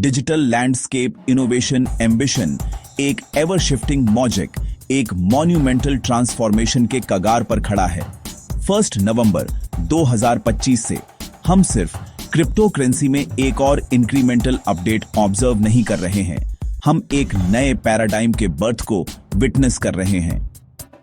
Digital landscape innovation ambition एक ever shifting मॉजिक एक monumental transformation के कगार पर खड़ा है। 1 नवंबर 2025 से हम सिर्फ क्रिप्टो करेंसी में एक और इंक्रीमेंटल अपडेट ऑब्जर्व नहीं कर रहे हैं, हम एक नए पैराडाइम के बर्थ को विटनेस कर रहे हैं।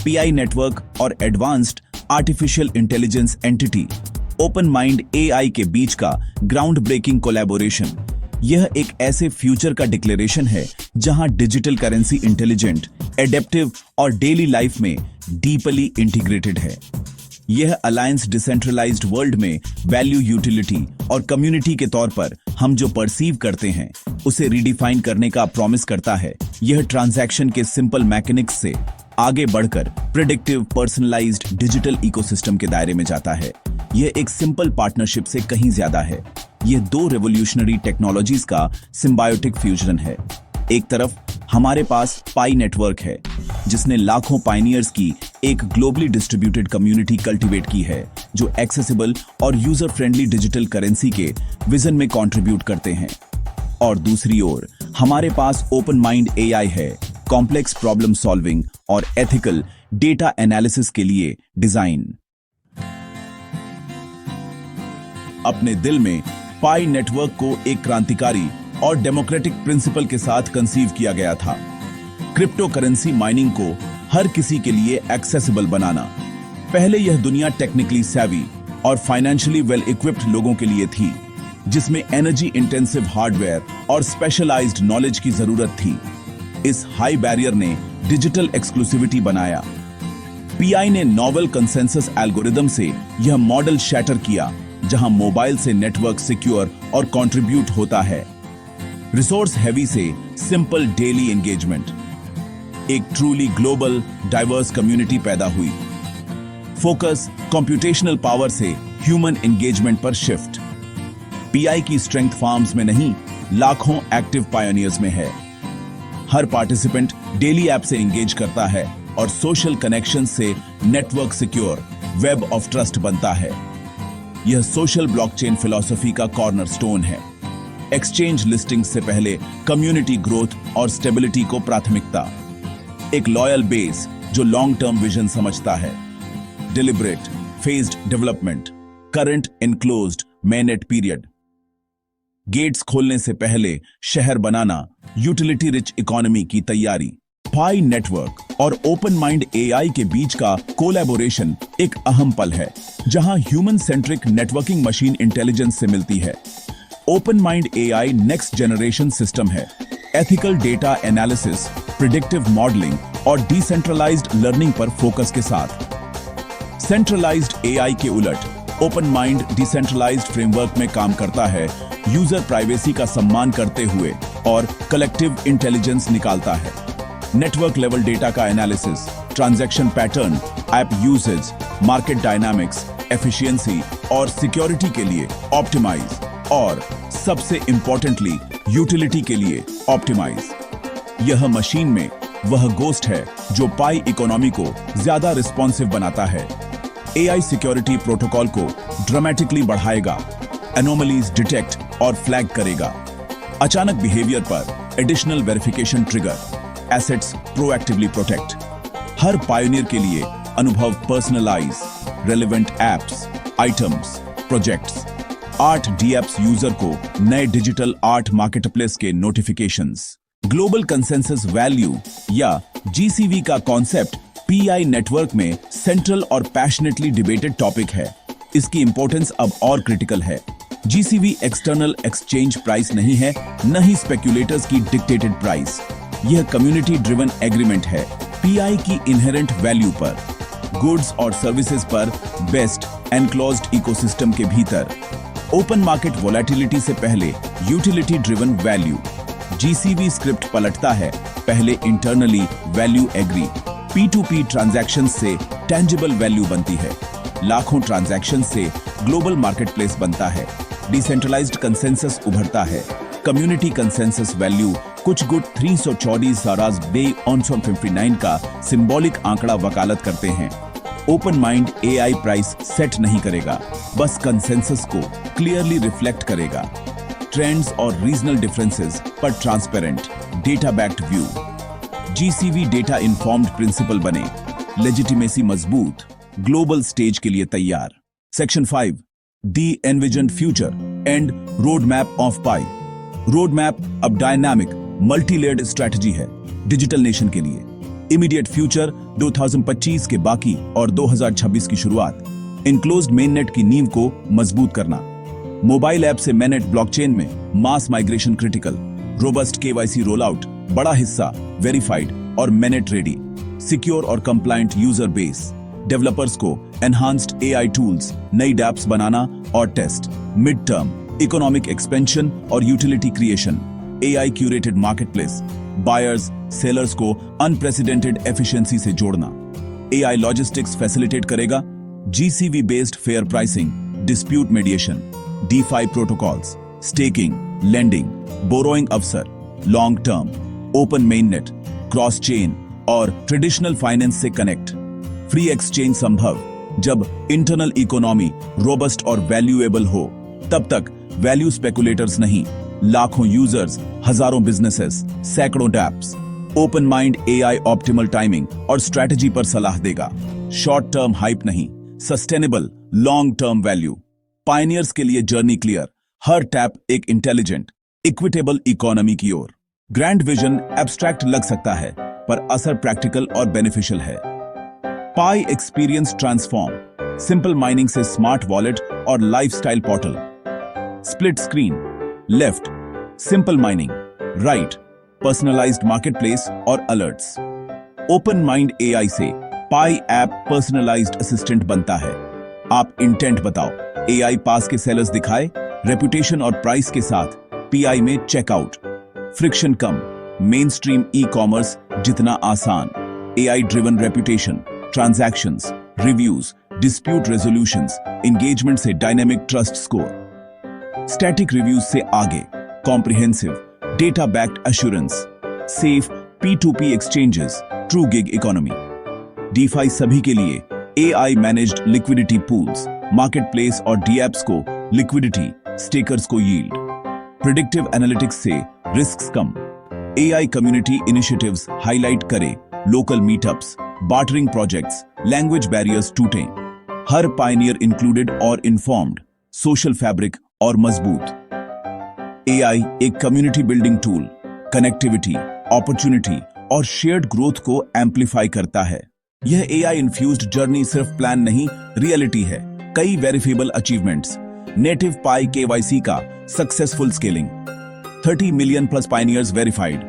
पीआई नेटवर्क और advanced artificial intelligence entity open mind AI के बीच का ग्राउंड ब्रेकिंग कोलैबोरेशन, यह एक ऐसे फ्यूचर का डिक्लेरेशन है जहां डिजिटल करेंसी इंटेलिजेंट, एडेप्टिव और डेली लाइफ में डीपली इंटीग्रेटेड है। यह अलायंस डिसेंट्रलाइज्ड वर्ल्ड में वैल्यू, यूटिलिटी और कम्युनिटी के तौर पर हम जो परसीव करते हैं उसे रिडिफाइन करने का प्रॉमिस करता है। यह ट्रांजैक्शन के सिंपल मैकेनिक्स से आगे बढ़कर प्रेडिक्टिव पर्सनलाइज्ड डिजिटल इकोसिस्टम के दायरे में जाता है। यह एक सिंपल पार्टनरशिप से कहीं ज्यादा है। यह दो रेवोल्यूशनरी टेक्नोलॉजीज का सिम्बायोटिक फ्यूजन है। एक तरफ हमारे पास पाई नेटवर्क है जिसने लाखों पायनियर्स की एक ग्लोबली डिस्ट्रीब्यूटेड कम्युनिटी कल्टीवेट की है जो एक्सेसिबल और यूजर फ्रेंडली डिजिटल करेंसी के विजन में कंट्रीब्यूट करते हैं। और दूसरी ओर हमारे पास ओपन माइंड एआई है, कॉम्प्लेक्स प्रॉब्लम सॉल्विंग और एथिकल डेटा एनालिसिस के लिए डिजाइन। अपने दिल में पाई नेटवर्क को एक क्रांतिकारी और डेमोक्रेटिक प्रिंसिपल के साथ कंसीव किया गया था। क्रिप्टो करेंसी माइनिंग को हर किसी के लिए एक्सेसिबल बनाना। पहले यह दुनिया टेक्निकली सैवी और फाइनेंशियली वेल इक्विप्ड लोगों के लिए थी, जिसमें एनर्जी इंटेंसिव हार्डवेयर और स्पेशलाइज्ड नॉलेज की जरूरत थी। इस हाई बैरियर ने डिजिटल एक्सक्लूसिविटी बनाया। पीआई ने नोवेल कंसेंसस एल्गोरिदम से यह मॉडल शैटर किया जहां मोबाइल से नेटवर्क सिक्योर और कंट्रीब्यूट होता है। रिसोर्स हैवी से सिंपल डेली एंगेजमेंट, एक ट्रूली ग्लोबल डाइवर्स कम्युनिटी पैदा हुई। फोकस कंप्यूटेशनल पावर से ह्यूमन एंगेजमेंट पर शिफ्ट। पीआई की स्ट्रेंथ फार्म्स में नहीं, लाखों एक्टिव पायोनियर्स में है। हर पार्टिसिपेंट डेली ऐप से एंगेज करता है और सोशल कनेक्शन से network secure web of trust बनता है। यह सोशल ब्लॉकचेन फिलॉसफी का कॉर्नरस्टोन है। एक्सचेंज लिस्टिंग से पहले कम्युनिटी ग्रोथ और स्टेबिलिटी को प्राथमिकता। एक लॉयल बेस जो लॉन्ग टर्म विजन समझता है। Deliberate phased development, current enclosed mainnet period. Gates खोलने से पहले शहर बनाना, यूटिलिटी रिच इकोनॉमी की तैयारी। पाई नेटवर्क और ओपन माइंड एआई के बीच का कोलैबोरेशन एक अहम पल है जहां human centric networking machine intelligence से मिलती है। Open mind AI next generation system है, ethical data analysis, predictive modelling और डिसेंट्रलाइज्ड लर्निंग पर फोकस के साथ। सेंट्रलाइज्ड एआई के उलट ओपन माइंड डिसेंट्रलाइज्ड फ्रेमवर्क में काम करता है, यूजर प्राइवेसी का सम्मान करते हुए और कलेक्टिव इंटेलिजेंस निकालता है। नेटवर्क लेवल डेटा का analysis, transaction pattern, app usage, market dynamics, efficiency और सिक्योरिटी के लिए ऑप्टिमाइज और सबसे इंपॉर्टेंटली यूटिलिटी के लिए ऑप्टिमाइज। यह मशीन में वह गोस्ट है जो पाई इकोनॉमी को ज्यादा रिस्पॉन्सिव बनाता है। एआई सिक्योरिटी प्रोटोकॉल को ड्रामेटिकली बढ़ाएगा, एनोमलीज डिटेक्ट और फ्लैग करेगा। अचानक बिहेवियर पर additional verification trigger, assets proactively protect. हर पायोनियर के लिए अनुभव personalise, relevant apps, items, projects. Art dapps user को नए डिजिटल आर्ट मार्केटप्लेस के नोटिफिकेशंस। ग्लोबल कंसेंसस वैल्यू या जीसीवी का कॉन्सेप्ट पीआई नेटवर्क में सेंट्रल और पैशनेटली डिबेटेड टॉपिक है। इसकी इंपॉर्टेंस अब और क्रिटिकल है। जीसीवी एक्सटर्नल एक्सचेंज प्राइस नहीं है, न ही स्पेक्यूलेटर्स की डिक्टेटेड प्राइस। यह कम्युनिटी ड्रिवन एग्रीमेंट है पीआई की इनहेरेंट वैल्यू पर, गुड्स और सर्विसेज पर बेस्ट एनक्लोज्ड इकोसिस्टम के भीतर। ओपन मार्केट वोलेटिलिटी से पहले utility driven value. GCV script पलटता है, पहले internally value agree. P2P transaction से टेंजिबल वैल्यू बनती है, लाखों ट्रांजैक्शन से ग्लोबल मार्केटप्लेस बनता है। डिसेंट्रलाइज्ड कंसेंसस उभरता है, कम्युनिटी कंसेंसस वैल्यू कुछ गुट 340 ज़ाराज बे 59 का सिंबॉलिक आंकड़ा वकालत करते हैं। Open mind AI price set नहीं करेगा, बस कंसेंसस को क्लियरली रिफ्लेक्ट करेगा। ट्रेंड्स और रीजनल डिफरेंसेस पर transparent data backed view. GCV data informed principle बने, लेजिटिमेसी मजबूत, ग्लोबल स्टेज के लिए तैयार। Section 5 the envisioned future and road map of Pi. Road map अब डायनामिक मल्टी लेयर्ड स्ट्रैटेजी है डिजिटल नेशन के लिए। इमीडिएट फ्यूचर 2025 के बाकी और 2026 की शुरुआत। इनक्लोज्ड मेननेट की नींव को मजबूत करना। मोबाइल ऐप से मेननेट ब्लॉकचेन में mass migration critical. Robust KYC roll out, बड़ा हिस्सा वेरीफाइड और मेननेट रेडी। सिक्योर और कंप्लायंट यूजर बेस। डेवलपर्स को एनहांस्ड एआई टूल्स, नई डैप्स बनाना और test. Mid term economic expansion और utility creation. AI curated marketplace. Buyers sellers को अनप्रेसिडेंटेड एफिशिएंसी से जोड़ना। एआई लॉजिस्टिक्स फैसिलिटेट करेगा। GCV based fair pricing, dispute mediation, DeFi protocols, staking, lending, borrowing अवसर, long term, open mainnet, cross chain और traditional finance से connect. Free exchange संभव जब internal economy robust और वैल्यूएबल हो। तब तक वैल्यू स्पेकुलेटर्स नहीं, लाखों यूजर्स, हजारों बिजनेसेस, सैकड़ों dapps. Open mind AI optimal timing और स्ट्रैटेजी पर सलाह देगा। शॉर्ट टर्म हाइप नहीं, sustainable long term value. Pioneers के लिए जर्नी क्लियर, हर टैप एक इंटेलिजेंट इक्विटेबल इकोनॉमी की ओर। ग्रैंड विजन एब्स्ट्रैक्ट लग सकता है पर असर प्रैक्टिकल और बेनिफिशियल है। पाई एक्सपीरियंस ट्रांसफॉर्म, सिंपल माइनिंग से स्मार्ट वॉलेट और lifestyle portal. Split screen, left simple mining, right personalised marketplace और अलर्ट्स। ओपन माइंड एआई से पाई ऐप पर्सनलाइज्ड असिस्टेंट बनता है। आप इंटेंट बताओ, एआई पास के सेलर्स दिखाए, रेपुटेशन और प्राइस के साथ पीआई में चेकआउट। फ्रिक्शन कम, मेन स्ट्रीम ई कॉमर्स जितना आसान। AI driven reputation, transactions, reviews, dispute resolutions, engagement से dynamic trust score. Static reviews से आगे, comprehensive data backed assurance, safe P2P exchanges, true gig economy. DeFi सभी के लिए AI managed liquidity pools, marketplace और dapps को लिक्विडिटी, स्टेकर्स को yield. Predictive analytics से रिस्क्स कम। एआई कम्युनिटी इनिशिएटिव्स हाईलाइट करे, local meetups, bartering projects, language barriers टूटें। हर पायनियर इंक्लूडेड और इन्फॉर्म्ड, सोशल फैब्रिक और मजबूत। एआई एक community building tool, connectivity, opportunity और शेयर्ड ग्रोथ को एम्पलीफाई करता है। यह एआई इन्फ्यूज्ड जर्नी सिर्फ प्लान नहीं, रियलिटी है। कई verifiable achievements. Native Pi KYC का successful scaling. 30 million plus pioneers verified.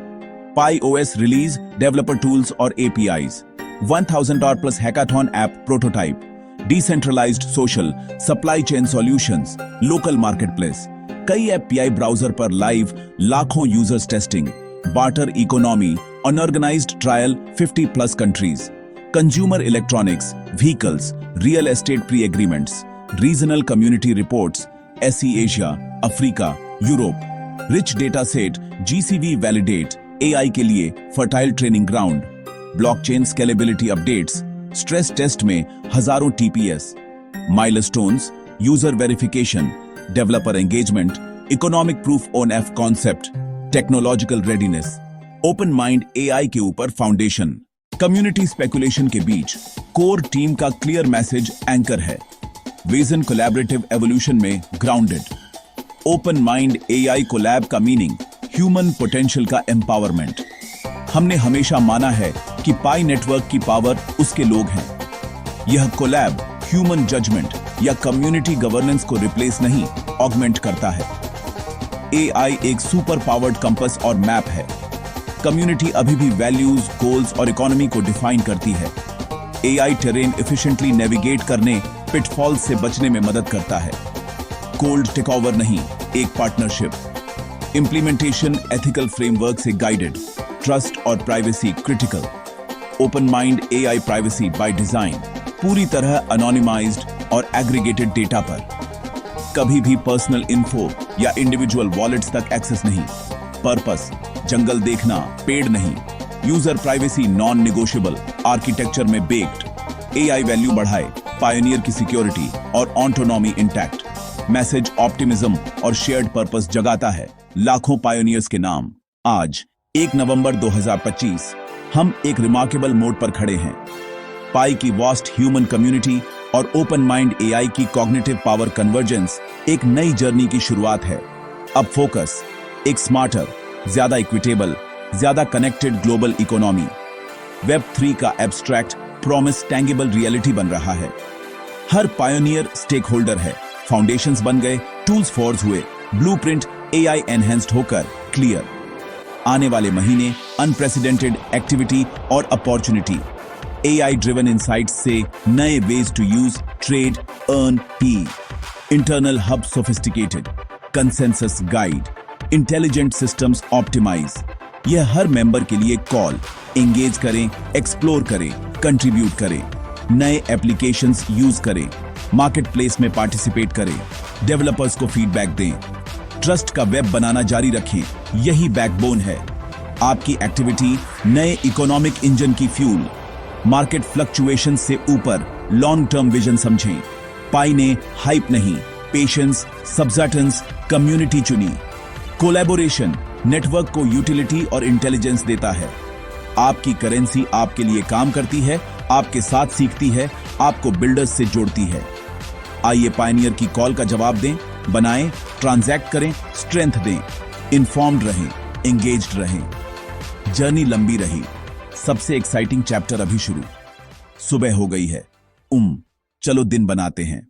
Pi OS release, developer tools और APIs. 1000 plus hackathon app prototype. Decentralised social supply chain solutions, local marketplace. कई API browser पर live, लाखों users testing. Barter economy, unorganized trial 50 plus countries. Consumer electronics, vehicles, real estate pre agreements, regional community reports, SE Asia, Africa, Europe. Rich data set, GCV validate, AI के लिए fertile training ground. Blockchain scalability updates, stress test में हजारों TPS. Milestones, user verification, developer engagement, economic proof on of concept, technological readiness. Open mind AI के ऊपर foundation. Community speculation के बीच core team का clear message anchor है। Vision collaborative evolution में grounded. Open mind AI collab का meaning human potential का empowerment. हमने हमेशा माना है कि पाई नेटवर्क की पावर उसके लोग हैं। यह कोलैब ह्यूमन जजमेंट या कम्युनिटी गवर्नेंस को रिप्लेस नहीं, ऑगमेंट करता है। एआई एक सुपर पावर्ड कंपस और मैप है। कम्युनिटी अभी भी वैल्यूज, गोल्स और इकोनॉमी को डिफाइन करती है। एआई टेरेन एफिशिएंटली नेविगेट करने, पिटफॉल्स से बचने में मदद करता है। कोल्ड टेकओवर नहीं, एक पार्टनरशिप। इंप्लीमेंटेशन एथिकल फ्रेमवर्क से गाइडेड, ट्रस्ट और privacy critical. Open mind AI privacy by design, पूरी तरह अनोनिमाइज्ड और एग्रीगेटेड डेटा पर। कभी भी पर्सनल इन्फो या इंडिविजुअल वॉलेट्स तक एक्सेस नहीं। पर्पस, जंगल देखना, पेड़ नहीं। User privacy non negotiable, architecture में बेक्ड। एआई वैल्यू बढ़ाए, पायोनियर की सिक्योरिटी और ऑटोनॉमी इंटैक्ट। मैसेज ऑप्टिमिज्म और शेयर्ड पर्पस जगाता है। लाखों पायोनियर्स के नाम। आज 1 नवंबर 2025 हम एक रिमार्केबल मोड पर खड़े हैं। पाई की वास्ट ह्यूमन कम्युनिटी और ओपन माइंड एआई की कॉग्निटिव पावर कन्वर्जेंस एक नई जर्नी की शुरुआत है। अब फोकस एक स्मार्टर, ज्यादा इक्विटेबल, ज्यादा कनेक्टेड ग्लोबल इकोनॉमी। वेब 3 का एब्स्ट्रैक्ट प्रॉमिस टैंगिबल रियलिटी बन रहा है। हर पायोनियर स्टेक होल्डर है। फाउंडेशंस बन गए, टूल्स फॉर्ज हुए, ब्लूप्रिंट एआई एनहेंस्ड होकर क्लियर। आने वाले महीने अनप्रेसिडेंटेड एक्टिविटी और अपॉर्चुनिटी। एआई ड्रिवन इनसाइट्स से नए ways to use, trade, earn, pay. Internal hub sophisticated, consensus guide, intelligent systems optimise. यह हर मेंबर के लिए कॉल। एंगेज करें, एक्सप्लोर करें, कंट्रीब्यूट करें, नए एप्लीकेशंस यूज करें, मार्केट प्लेस में पार्टिसिपेट करें, डेवलपर्स को फीडबैक दें, ट्रस्ट का वेब बनाना जारी रखें। यही बैकबोन है। आपकी एक्टिविटी नए इकोनॉमिक इंजन की फ्यूल। मार्केट फ्लक्चुएशन से ऊपर लॉन्ग टर्म विजन समझें। पाई ने हाइप नहीं, पेशेंस, सब्सटेंस, कम्युनिटी चुनी। कोलैबोरेशन नेटवर्क को यूटिलिटी और इंटेलिजेंस देता है। आपकी करेंसी आपके लिए काम करती है, आपके साथ सीखती है, आपको बिल्डर्स से जोड़ती है। आइए पायनियर की कॉल का जवाब दें, बनाएं, ट्रांजैक्ट करें, स्ट्रेंथ दें, इन्फॉर्म्ड रहें, एंगेज्ड रहें। जर्नी लंबी रही, सबसे एक्साइटिंग चैप्टर अभी शुरू। सुबह हो गई है। चलो दिन बनाते हैं।